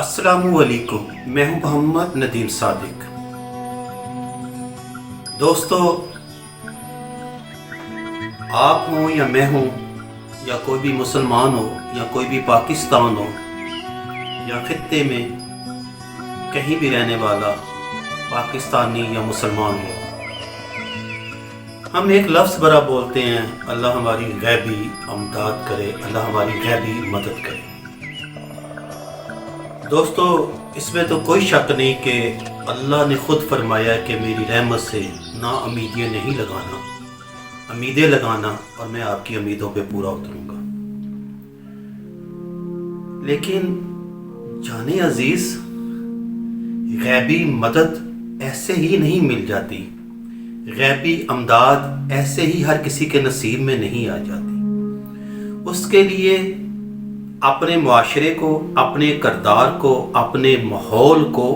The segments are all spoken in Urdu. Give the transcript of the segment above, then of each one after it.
السلام علیکم، میں ہوں محمد ندیم صادق۔ دوستو، آپ ہوں یا میں ہوں یا کوئی بھی مسلمان ہو یا کوئی بھی پاکستان ہو یا خطے میں کہیں بھی رہنے والا پاکستانی یا مسلمان ہو، ہم ایک لفظ بڑا بولتے ہیں، اللہ ہماری غیبی امداد کرے، اللہ ہماری غیبی مدد کرے۔ دوستو، اس میں تو کوئی شک نہیں کہ اللہ نے خود فرمایا کہ میری رحمت سے نا امیدیں نہیں لگانا، امیدیں لگانا اور میں آپ کی امیدوں پہ پورا اتروں گا۔ لیکن جانے عزیز، غیبی مدد ایسے ہی نہیں مل جاتی، غیبی امداد ایسے ہی ہر کسی کے نصیب میں نہیں آ جاتی۔ اس کے لیے اپنے معاشرے کو، اپنے کردار کو، اپنے ماحول کو،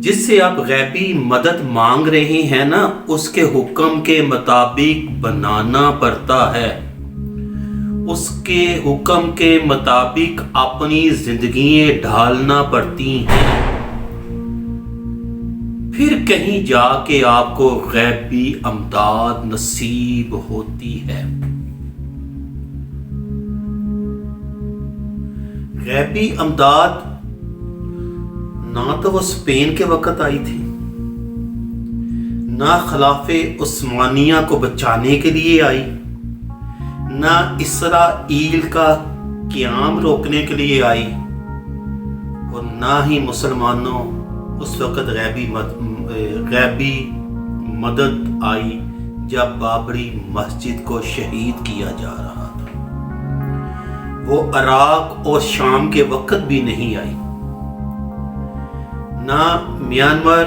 جس سے آپ غیبی مدد مانگ رہے ہیں نا، اس کے حکم کے مطابق بنانا پڑتا ہے، اس کے حکم کے مطابق اپنی زندگیاں ڈھالنا پڑتی ہیں، پھر کہیں جا کے آپ کو غیبی امداد نصیب ہوتی ہے۔ غیبی امداد نہ تو وہ اسپین کے وقت آئی تھی، نہ خلافہ عثمانیہ کو بچانے کے لیے آئی، نہ اسرائیل کا قیام روکنے کے لیے آئی، اور نہ ہی مسلمانوں اس وقت غیبی مدد آئی جب بابری مسجد کو شہید کیا جا رہا تھا۔ وہ عراق اور شام کے وقت بھی نہیں آئی، نہ میانمار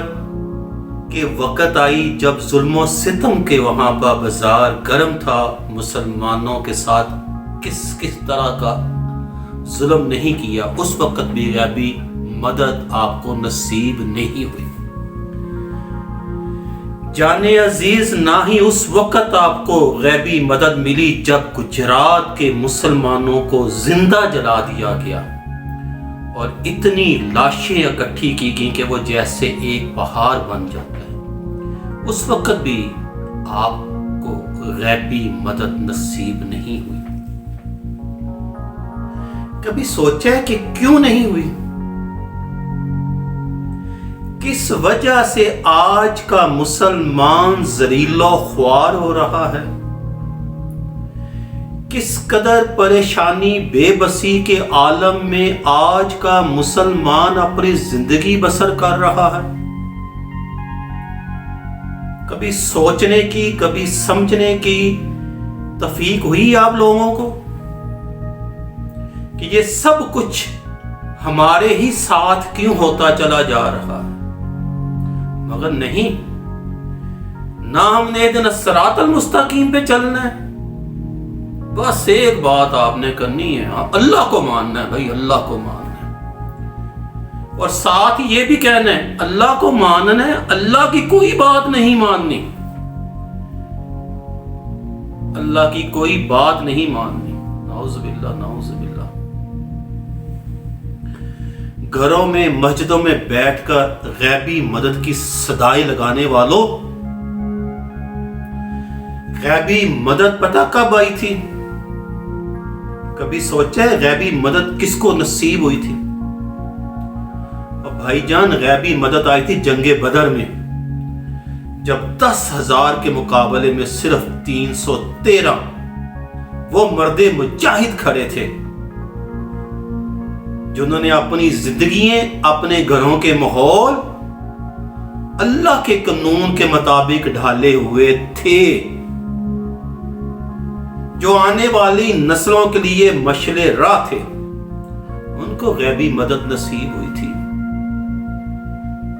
کے وقت آئی جب ظلم و ستم کے وہاں کا بازار گرم تھا، مسلمانوں کے ساتھ کس طرح کا ظلم نہیں کیا، اس وقت بھی غیبی مدد آپ کو نصیب نہیں ہوئی۔ جانے عزیز، نہ ہی اس وقت آپ کو غیبی مدد ملی جب گجرات کے مسلمانوں کو زندہ جلا دیا گیا اور اتنی لاشیں اکٹھی کی گئیں کہ وہ جیسے ایک پہاڑ بن جاتا ہے، اس وقت بھی آپ کو غیبی مدد نصیب نہیں ہوئی۔ کبھی سوچا ہے کہ کیوں نہیں ہوئی؟ کس وجہ سے آج کا مسلمان ذلیل و خوار ہو رہا ہے؟ کس قدر پریشانی، بے بسی کے عالم میں آج کا مسلمان اپنی زندگی بسر کر رہا ہے؟ کبھی سوچنے کی، کبھی سمجھنے کی توفیق ہوئی آپ لوگوں کو کہ یہ سب کچھ ہمارے ہی ساتھ کیوں ہوتا چلا جا رہا ہے؟ مگر نہیں، نہ ہم نے اہدنا الصراط المستقیم پہ چلنا ہے، بس ایک بات آپ نے کرنی ہے، اللہ کو ماننا ہے، بھائی اللہ کو ماننا ہے، اور ساتھ یہ بھی کہنا ہے اللہ کو ماننا ہے، اللہ کی کوئی بات نہیں ماننی، اللہ کی کوئی بات نہیں ماننی۔ نعوذ باللہ، نعوذ باللہ۔ گھروں میں، مسجدوں میں بیٹھ کر غیبی مدد کی صدائیں لگانے والوں، غیبی مدد پتہ کب آئی تھی؟ کبھی سوچا ہے غیبی مدد کس کو نصیب ہوئی تھی؟ اور بھائی جان، غیبی مدد آئی تھی جنگ بدر میں، جب 10,000 کے مقابلے میں صرف 313 وہ مرد مجاہد کھڑے تھے، جنہوں نے اپنی زندگیاں، اپنے گھروں کے ماحول اللہ کے قانون کے مطابق ڈھالے ہوئے تھے، جو آنے والی نسلوں کے لیے مشعل راہ تھے، ان کو غیبی مدد نصیب ہوئی تھی۔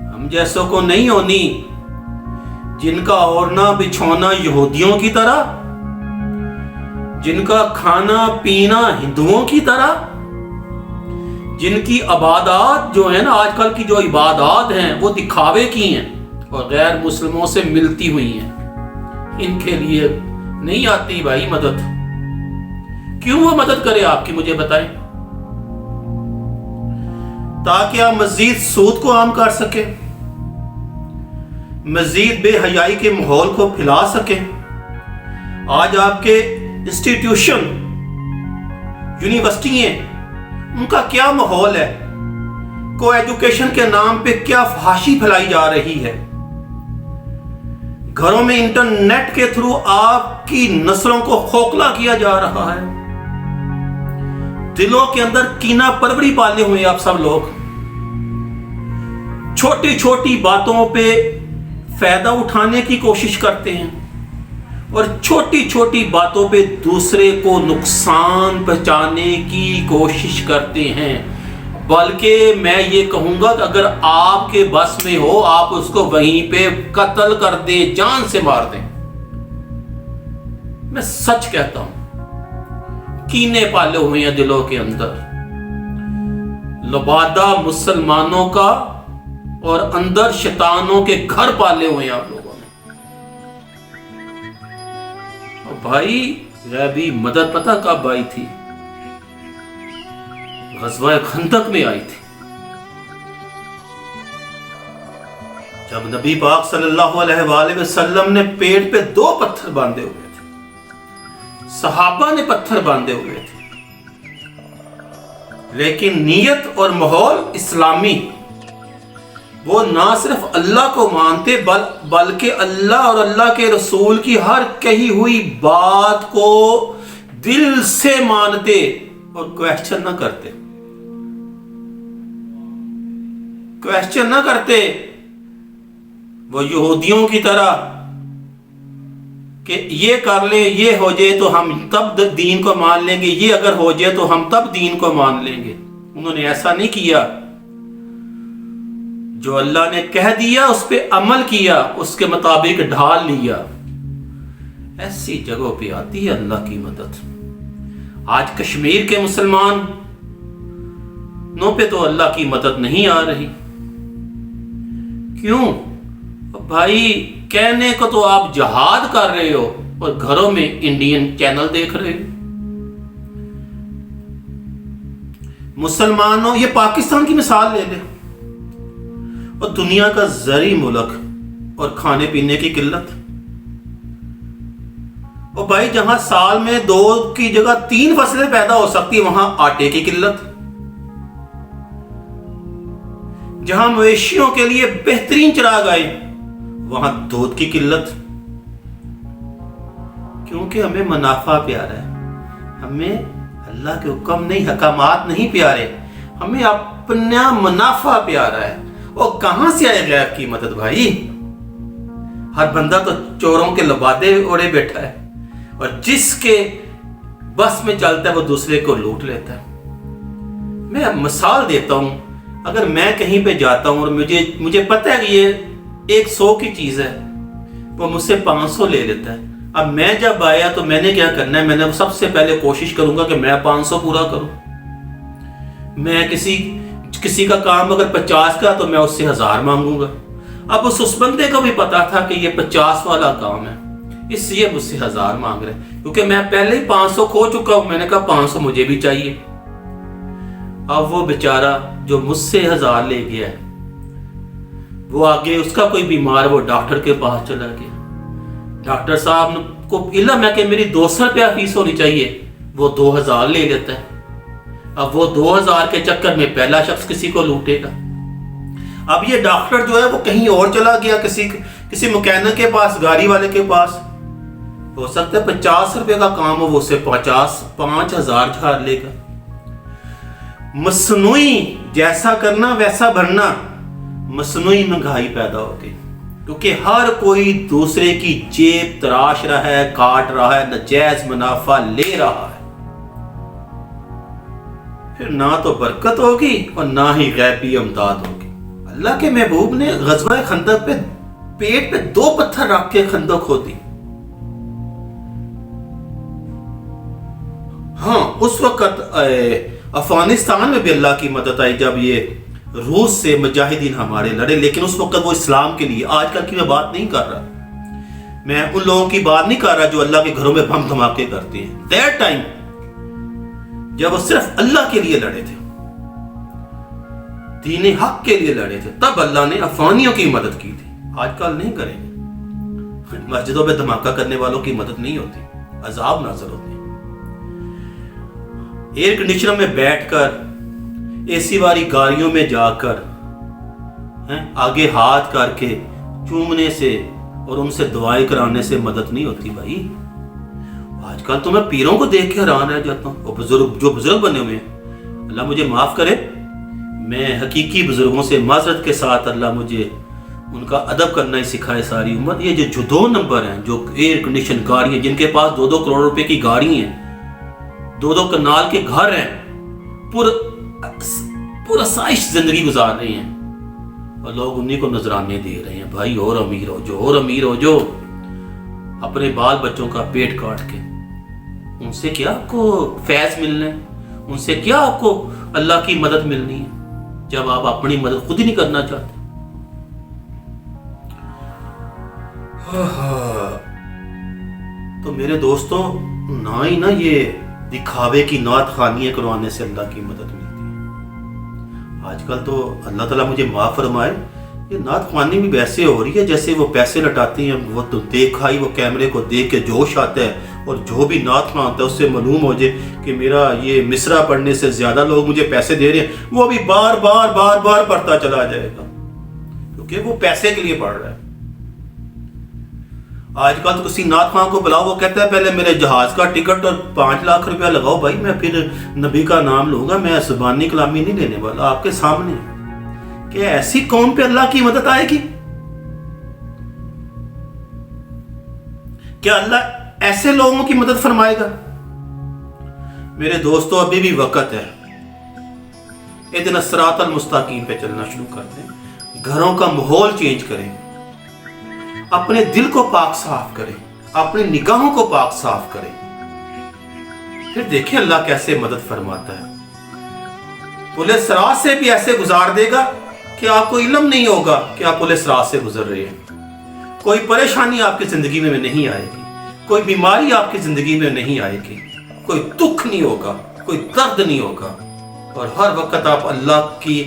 ہم جیسوں کو نہیں ہونی، جن کا اوڑھنا بچھونا یہودیوں کی طرح، جن کا کھانا پینا ہندوؤں کی طرح، جن کی عبادات جو ہیں نا، آج کل کی جو عبادات ہیں وہ دکھاوے کی ہیں اور غیر مسلموں سے ملتی ہوئی ہیں، ان کے لیے نہیں آتی بھائی مدد۔ کیوں وہ مدد کرے آپ کی، مجھے بتائیں۔ تاکہ آپ مزید سود کو عام کر سکیں، مزید بے حیائی کے ماحول کو پھیلا سکیں۔ آج آپ کے انسٹیٹیوشن، یونیورسٹی ہیں، ان کا کیا ماحول ہے؟ کو ایجوکیشن کے نام پہ کیا فحاشی پھیلائی جا رہی ہے؟ گھروں میں انٹرنیٹ کے تھرو آپ کی نسلوں کو کھوکھلا کیا جا رہا ہے۔ دلوں کے اندر کینہ پروری پالے ہوئے آپ سب لوگ، چھوٹی چھوٹی باتوں پہ فائدہ اٹھانے کی کوشش کرتے ہیں اور چھوٹی چھوٹی باتوں پہ دوسرے کو نقصان پہنچانے کی کوشش کرتے ہیں۔ بلکہ میں یہ کہوں گا کہ اگر آپ کے بس میں ہو آپ اس کو وہیں پہ قتل کر دیں، جان سے مار دیں۔ میں سچ کہتا ہوں، کینے پالے ہوئے ہیں دلوں کے اندر، لبادہ مسلمانوں کا اور اندر شیطانوں کے گھر پالے ہوئے ہیں آپ لوگوں نے۔ اور بھائی غیبی مدد پتہ کب آئی تھی؟ غزوہ خندق میں آئی تھی، جب نبی پاک صلی اللہ علیہ وآلہ وسلم نے پیٹ پہ 2 پتھر باندھے ہوئے تھے، صحابہ نے پتھر باندھے ہوئے تھے، لیکن نیت اور ماحول اسلامی، وہ نہ صرف اللہ کو مانتے بلکہ اللہ اور اللہ کے رسول کی ہر کہی ہوئی بات کو دل سے مانتے اور کویسچن نہ کرتے۔ کویسچن نہ کرتے وہ یہودیوں کی طرح کہ یہ کر لیں، یہ ہو جائے تو ہم تب دین کو مان لیں گے، یہ اگر ہو جائے تو ہم تب دین کو مان لیں گے۔ انہوں نے ایسا نہیں کیا، جو اللہ نے کہہ دیا اس پہ عمل کیا، اس کے مطابق ڈھال لیا۔ ایسی جگہوں پہ آتی ہے اللہ کی مدد۔ آج کشمیر کے مسلمانوں پہ تو اللہ کی مدد نہیں آ رہی۔ کیوں؟ بھائی کہنے کو تو آپ جہاد کر رہے ہو اور گھروں میں انڈین چینل دیکھ رہے ہو۔ مسلمانوں، یہ پاکستان کی مثال لے لیں، اور دنیا کا زرعی ملک اور کھانے پینے کی قلت، اور بھائی جہاں سال میں 2 کی جگہ 3 فصلیں پیدا ہو سکتی وہاں آٹے کی قلت، جہاں مویشیوں کے لیے بہترین چراغ آئے وہاں دودھ کی قلت۔ کیونکہ ہمیں منافع پیارا ہے، ہمیں اللہ کے حکم نہیں، حکامات نہیں پیارے، ہمیں اپنا منافع پیارا ہے۔ اور کہاں سے آئے غیب کی مدد بھائی؟ ہر بندہ تو چوروں کے لبادے اوڑے بیٹھا ہے، اور جس کے بس میں چلتا ہے وہ دوسرے کو لوٹ لیتا ہے۔ میں مثال دیتا ہوں، اگر میں کہیں پہ جاتا ہوں اور مجھے پتہ ہے کہ یہ 100 کی چیز ہے، وہ مجھ سے 500 لے لیتا ہے۔ اب میں جب آیا تو میں نے کیا کرنا ہے؟ میں نے سب سے پہلے کوشش کروں گا کہ میں 500 پورا کروں۔ میں کسی کا کام اگر 50 کا تو میں اس سے 1000 مانگوں گا۔ اب اس بندے کو بھی پتا تھا کہ یہ 50 والا کام ہے، اس لیے مجھ سے 1000 مانگ رہے ہیں، کیونکہ میں پہلے ہی 500 کھو چکا ہوں۔ میں نے کہا 500 مجھے بھی چاہیے۔ اب وہ بیچارہ جو مجھ سے 1000 لے گیا ہے، وہ آگے اس کا کوئی بیمار، وہ ڈاکٹر کے پاس چلا گیا۔ ڈاکٹر صاحب کو علم ہے کہ میری 200 روپیہ فیس ہونی چاہیے، وہ 2000 لے لیتا ہے۔ اب وہ 2000 کے چکر میں پہلا شخص کسی کو لوٹے گا۔ اب یہ ڈاکٹر جو ہے وہ کہیں اور چلا گیا، کسی مکینک کے پاس، گاڑی والے کے پاس، ہو سکتا ہے 50 روپے کا کام ہو، وہ اسے 5000 جھاڑ لے گا۔ مصنوعی جیسا کرنا ویسا بھرنا، مصنوعی مہنگائی پیدا ہو گئی، کیونکہ ہر کوئی دوسرے کی جیب تراش رہا ہے، کاٹ رہا ہے، ناجائز منافع لے رہا ہے۔ پھر نہ تو برکت ہوگی اور نہ ہی غیبی امداد ہوگی۔ اللہ کے محبوب نے غزوہ خندق پہ پیٹ پہ 2 پتھر رکھ کے خندق کھودی۔ ہاں، اس وقت افغانستان میں بھی اللہ کی مدد آئی جب یہ روس سے مجاہدین ہمارے لڑے، لیکن اس وقت وہ اسلام کے لیے۔ آج کل کی میں بات نہیں کر رہا، میں ان لوگوں کی بات نہیں کر رہا جو اللہ کے گھروں میں بم دھماکے کرتے ہیں۔ دیٹ ٹائم جب وہ صرف اللہ کے لیے لڑے تھے، دین حق کے لیے لڑے تھے، تب اللہ نے افغانیوں کی مدد کی تھی، آج کل نہیں کریں گے۔ مسجدوں پہ دھماکہ کرنے والوں کی مدد نہیں ہوتی، عذاب نازل ہوتے ہیں۔ ایئر کنڈیشنر میں بیٹھ کر، اے سی والی گاڑیوں میں جا کر، آگے ہاتھ کر کے چومنے سے اور ان سے دعائیں کرانے سے مدد نہیں ہوتی بھائی۔ آج کل تو میں پیروں کو دیکھ کے حیران رہ جاتا ہوں، جو بزرگ بنے ہوئے ہیں، اللہ مجھے معاف کرے، میں حقیقی بزرگوں سے معذرت کے ساتھ اللہ مجھے ان کا ادب کرنا ہی سکھائے ساری عمر۔ یہ جو 2 نمبر ہیں، جو ایئر کنڈیشن گاڑیاں، جن کے پاس 2 کروڑ روپے کی گاڑی ہیں، 2 کنال کے گھر ہیں، پورا آسائش زندگی گزار رہے ہیں، اور لوگ انہیں کو نذرانے دے رہے ہیں، بھائی اور امیر ہو جو اپنے بال بچوں کا پیٹ کاٹ کے۔ ان سے کیا آپ کو فیض ملنا ہے؟ ان سے کیا آپ کو اللہ کی مدد ملنی ہے جب آپ اپنی مدد خود ہی نہیں کرنا چاہتے؟ تو میرے دوستوں، نہ ہی نا یہ دکھاوے کی نعت خوانیاں کروانے سے اللہ کی مدد ملتی ہے۔ آج کل تو اللہ تعالیٰ مجھے معاف فرمائے، یہ نعت خوانی بھی ویسے ہو رہی ہے جیسے وہ پیسے لٹاتی ہیں، وہ تو دیکھا ہی وہ کیمرے کو دیکھ کے جوش آتا ہے، اور جو بھی نعت خوانتا ہے اس سے معلوم ہو جائے کہ میرا یہ مصرع پڑھنے سے زیادہ لوگ مجھے پیسے دے رہے ہیں، وہ بھی بار بار پڑھتا چلا جائے گا، کیونکہ وہ پیسے کے لیے پڑھ رہا ہے۔ آج کل تو کسی نعت خواں کو بلاؤ، وہ کہتا ہے پہلے میرے جہاز کا ٹکٹ اور 5 لاکھ روپیہ لگاؤ، بھائی میں پھر نبی کا نام لوں گا، میں زبانی کلامی نہیں لینے والا آپ کے سامنے۔ کہ ایسی قوم پہ اللہ کی مدد آئے گی؟ کیا اللہ ایسے لوگوں کی مدد فرمائے گا؟ میرے دوستو، ابھی بھی وقت ہے، اہدنا الصراط المستقیم پہ چلنا شروع کر دیں، گھروں کا ماحول چینج کریں، اپنے دل کو پاک صاف کریں، اپنی نگاہوں کو پاک صاف کریں، پھر دیکھیں اللہ کیسے مدد فرماتا ہے۔ پل صراط سے بھی ایسے گزار دے گا کہ آپ کو علم نہیں ہوگا کہ آپ پل صراط سے گزر رہے ہیں۔ کوئی پریشانی آپ کی زندگی میں نہیں آئے گی، کوئی بیماری آپ کی زندگی میں نہیں آئے گی، کوئی دکھ نہیں ہوگا، کوئی درد نہیں ہوگا، اور ہر وقت آپ اللہ کی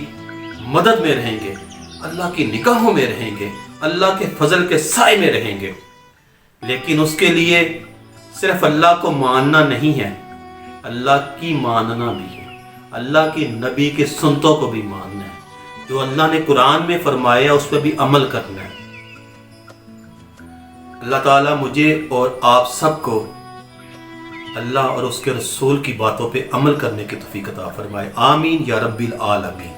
مدد میں رہیں گے، اللہ کی نگاہوں میں رہیں گے، اللہ کے فضل کے سائے میں رہیں گے۔ لیکن اس کے لیے صرف اللہ کو ماننا نہیں ہے، اللہ کی ماننا بھی ہے، اللہ کی نبی کے سنتوں کو بھی ماننا ہے، جو اللہ نے قرآن میں فرمایا اس پہ بھی عمل کرنا ہے۔ اللہ تعالیٰ مجھے اور آپ سب کو اللہ اور اس کے رسول کی باتوں پہ عمل کرنے کی توفیق عطا فرمائے، آمین یا رب العالمین۔